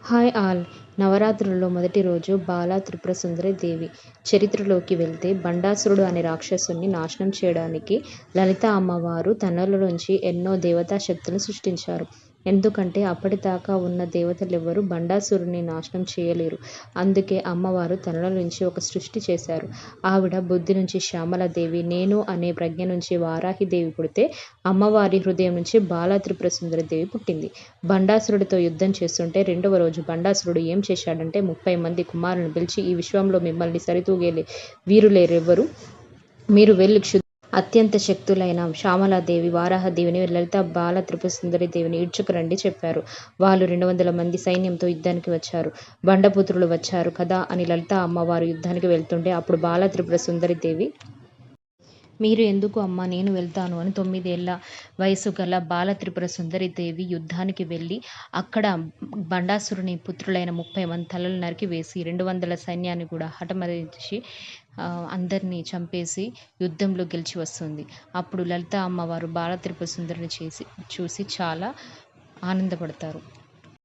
Hi all. నవరాత్రుల్లో మొదటి రోజు బాల త్రిపుర సుందరి దేవి. చరిత్రలోకి వెళ్తే బండాసురుడు అనే రాక్షసుణ్ణి నాశనం చేయడానికి లలిత అమ్మవారు తనలోంచి ఎన్నో దేవతా శక్తులను సృష్టించారు. ఎందుకంటే అప్పటిదాకా ఉన్న దేవతలెవ్వరూ బండాసురుడిని నాశనం చేయలేరు. అందుకే అమ్మవారు తనలో నుంచి ఒక సృష్టి చేశారు. ఆవిడ బుద్ధి నుంచి శ్యామలాదేవి, నేను అనే ప్రజ్ఞ నుంచి వారాహిదేవి పుడితే అమ్మవారి హృదయం నుంచి బాల త్రిపుర సుందరి దేవి పుట్టింది. బండాసురుడితో యుద్ధం చేస్తుంటే రెండవ రోజు బండాసురుడు ఏం చేశాడంటే 30 మంది కుమారులను పిలిచి, ఈ విశ్వంలో మిమ్మల్ని సరితూగే వీరులేరెవ్వరు, మీరు వెళ్ళి అత్యంత శక్తులైన శ్యామలాదేవి, వారాహదేవిని, లలిత బాల త్రిపుర సుందరి దేవిని ఈడ్చుకురండి చెప్పారు. వాళ్ళు 200 మంది సైన్యంతో యుద్ధానికి వచ్చారు. బండపుత్రులు వచ్చారు కదా అని లలిత అమ్మవారు యుద్ధానికి వెళ్తుంటే అప్పుడు బాల త్రిపుర సుందరి దేవి, మీరు ఎందుకు అమ్మా, నేను వెళ్తాను అని 9 ఏళ్ల వయసు గల బాల త్రిపుర సుందరి దేవి యుద్ధానికి వెళ్ళి అక్కడ బండాసురుని పుత్రులైన 30 మంది తలలు నరికి వేసి 200 సైన్యాన్ని కూడా హతమార్చి అందరినీ చంపేసి యుద్ధంలో గెలిచి వస్తుంది. అప్పుడు లలిత అమ్మవారు బాల త్రిపుర సుందరిని చూసి చాలా ఆనందపడతారు.